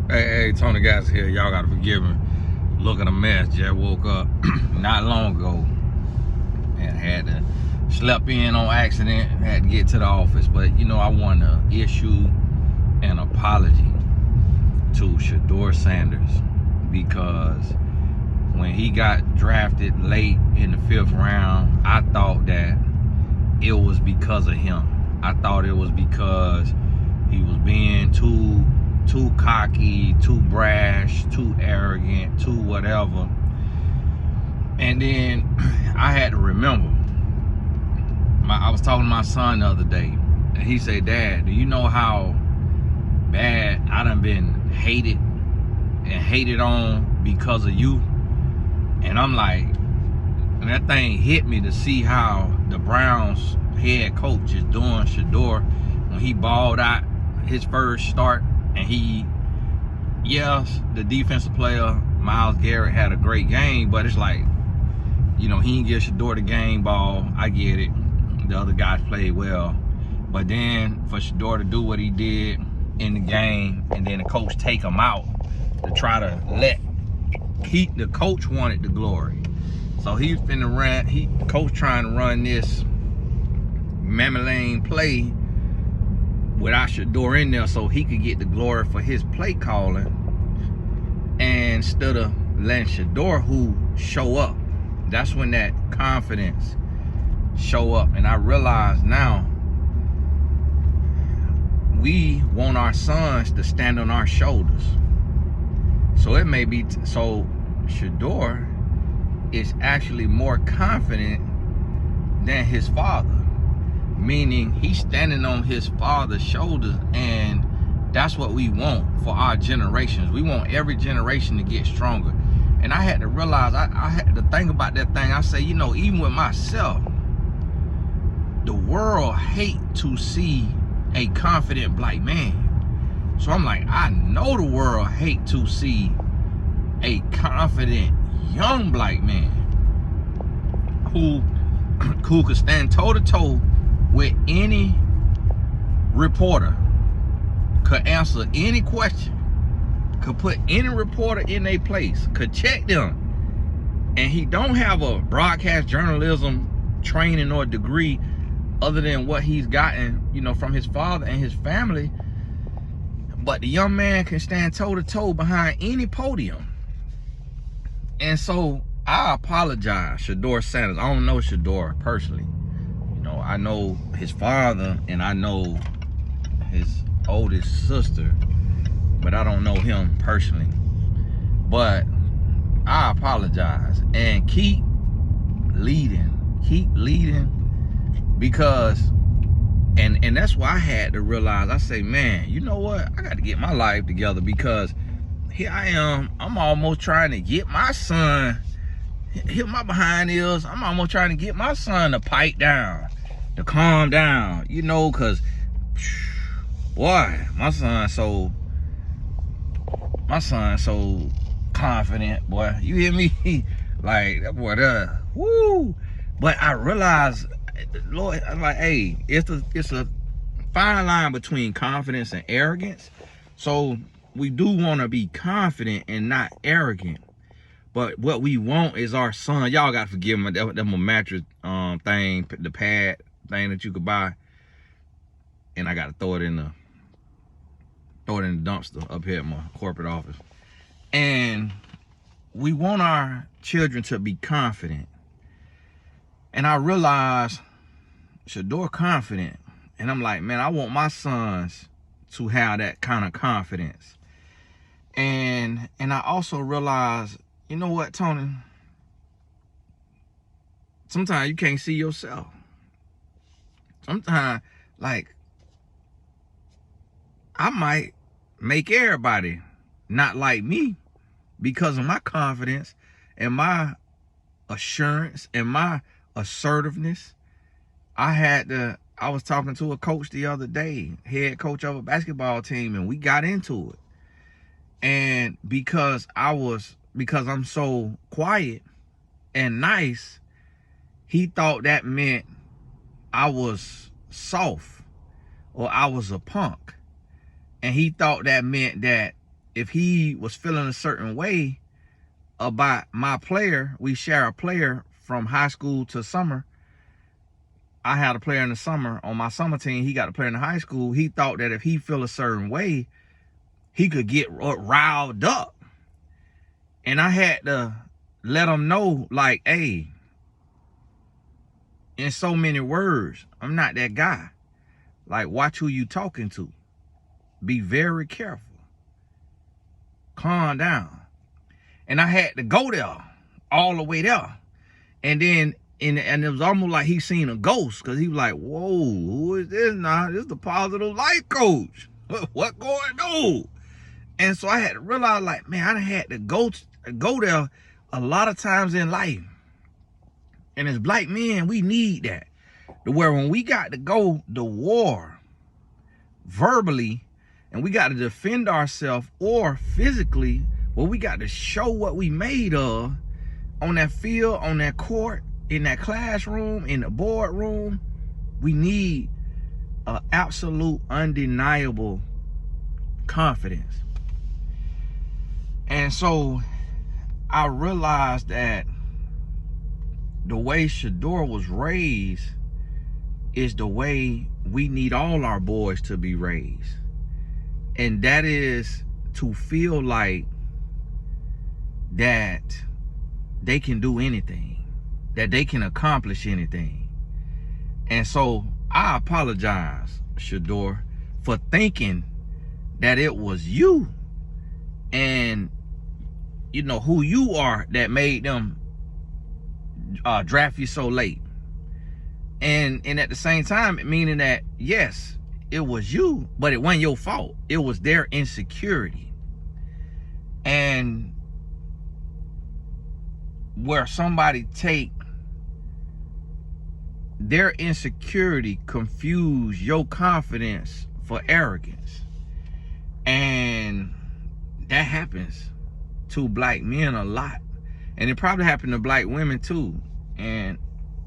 Hey, Tony guys here. Y'all gotta forgive me. Look at a mess. Just woke up not long ago and had to slept in on accident. Had to get to the office, but you know I want to issue an apology to Shedeur Sanders because when he got drafted late in the 5th round, I thought that it was because of him. I thought it was because he was being too cocky, too brash, too arrogant, too whatever. And then I had to remember, I was talking to my son the other day, and he said, "Dad, do you know how bad I done been hated on because of you?" And I'm like, and that thing hit me to see how the Browns head coach is doing Shedeur when he balled out his first start. And yes, the defensive player, Myles Garrett, had a great game, but it's like, you know, he didn't give Shedeur the game ball. I get it. The other guys played well. But then for Shedeur to do what he did in the game, and then the coach take him out to try to keep the coach wanted the glory. So he's finna run, the coach trying to run this mammy lane play without Shedeur in there so he could get the glory for his play calling, and instead of letting Shedeur who show up. That's when that confidence show up. And I realize now we want our sons to stand on our shoulders. So it may be so Shedeur is actually more confident than his father, meaning he's standing on his father's shoulders. And that's what we want for our generations. We want every generation to get stronger. And I had to realize, I had to think about that thing. I say, you know, even with myself, the world hate to see a confident black man. So I'm like, I know the world hate to see a confident young black man who could stand toe to toe with any reporter, could answer any question, could put any reporter in their place, could check them. And he don't have a broadcast journalism training or degree other than what he's gotten, you know, from his father and his family. But the young man can stand toe to toe behind any podium. And so I apologize, Shedeur Sanders. I don't know Shedeur personally. You know, I know his father and I know his oldest sister, but I don't know him personally. But I apologize, and keep leading, because and that's why I had to realize, I say, man, you know what, I got to get my life together, because here I am, I'm almost trying to get my son, hit my behind is, I'm almost trying to get my son to pipe down, to calm down, you know, because boy, my son so confident, boy. You hear me? Like, that boy there, woo. But I realized, Lord, I'm like, hey, it's a fine line between confidence and arrogance. So we do want to be confident and not arrogant. But what we want is our son. Y'all got to forgive me. That's my mattress thing, the pad thing that you could buy. And I got to throw it in the dumpster up here at my corporate office. And we want our children to be confident. And I realized Shedeur confident. And I'm like, man, I want my sons to have that kind of confidence. And I also realized, you know what, Tony? Sometimes you can't see yourself. Sometimes, like, I might make everybody not like me because of my confidence and my assurance and my assertiveness. I was talking to a coach the other day, head coach of a basketball team, and we got into it. And because I'm so quiet and nice, he thought that meant I was soft or I was a punk. And he thought that meant that if he was feeling a certain way about my player, we share a player from high school to summer. I had a player in the summer on my summer team. He got a player in the high school. He thought that if he feel a certain way, he could get riled up. And I had to let him know, like, hey, in so many words, I'm not that guy. Like, watch who you talking to. Be very careful. Calm down. And I had to go there, all the way there. And then, and it was almost like he seen a ghost, because he was like, whoa, who is this now? This is the positive life coach. What going on? And so I had to realize, like, man, I done had to go there a lot of times in life. And as black men, we need that. To where when we got to go to war verbally, and we got to defend ourselves, or physically, well, we got to show what we made of on that field, on that court, in that classroom, in the boardroom. We need an absolute, undeniable confidence. And so I realized that the way Shador was raised is the way we need all our boys to be raised. And that is to feel like that they can do anything, that they can accomplish anything. And so I apologize, Shador, for thinking that it was you and, you know, who you are that made them draft you so late. And at the same time, meaning that, yes, it was you, but it wasn't your fault. It was their insecurity. And where somebody take their insecurity, confuse your confidence for arrogance. And that happens to black men a lot. And it probably happened to black women too.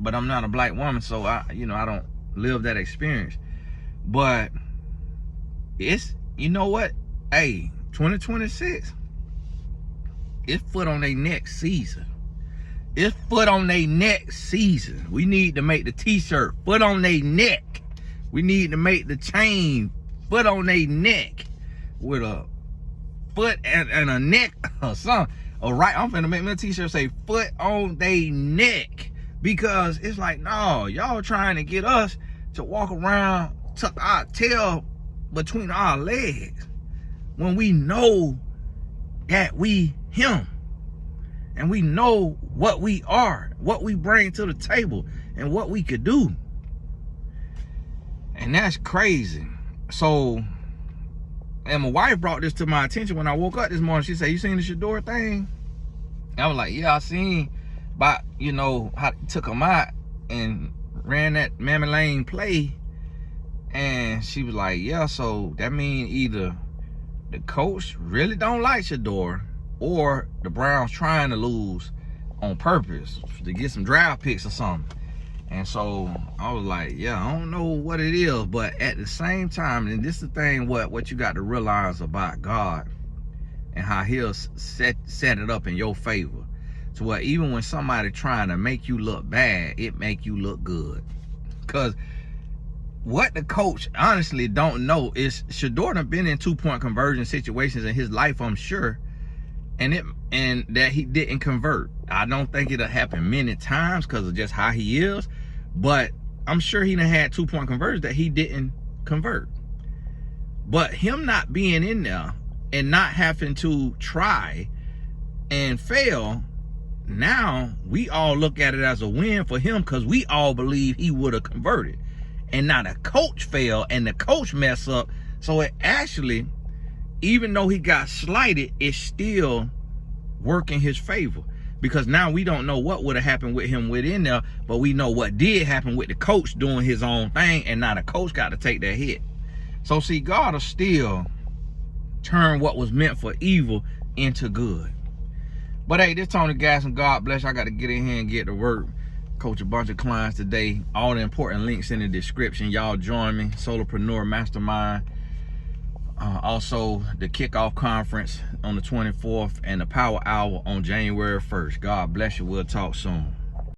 But I'm not a black woman, so I don't live that experience. But it's, you know what? Hey, 2026, it's foot on their next season. It's foot on their next season. We need to make the t-shirt foot on their neck. We need to make the chain foot on their neck with a foot and a neck or something. All right, I'm finna make my t-shirt say foot on their neck. Because it's like, no, y'all trying to get us to walk around, tuck our tail between our legs, when we know that we him. And we know what we are, what we bring to the table, and what we could do. And that's crazy. So, and my wife brought this to my attention when I woke up this morning. She said, you seen the Shador thing? I was like, yeah, I seen. But, you know, how he took him out and ran that Mammy Lane play. And she was like, yeah, so that means either the coach really don't like Shador, or the Browns trying to lose on purpose to get some draft picks or something. And so I was like, yeah, I don't know what it is, but at the same time, and this is the thing, what you got to realize about God and how he'll set it up in your favor. So where even when somebody trying to make you look bad, it make you look good. Because what the coach honestly don't know is Shador done been in 2-point conversion situations in his life, I'm sure, and that he didn't convert. I don't think it'll happen many times because of just how he is, but I'm sure he done had 2-point conversions that he didn't convert. But him not being in there and not having to try and fail, now we all look at it as a win for him, because we all believe he would have converted. And now the coach failed and the coach messed up. So it actually, even though he got slighted, it's still working his favor. Because now we don't know what would have happened with him within there, but we know what did happen with the coach doing his own thing, and now the coach got to take that hit. So see, God will still turn what was meant for evil into good. But hey, this Tony Gasson, God bless you. I got to get in here and get to work. Coach a bunch of clients today. All the important links in the description. Y'all join me. Solopreneur Mastermind. Also, the kickoff conference on the 24th and the power hour on January 1st. God bless you. We'll talk soon.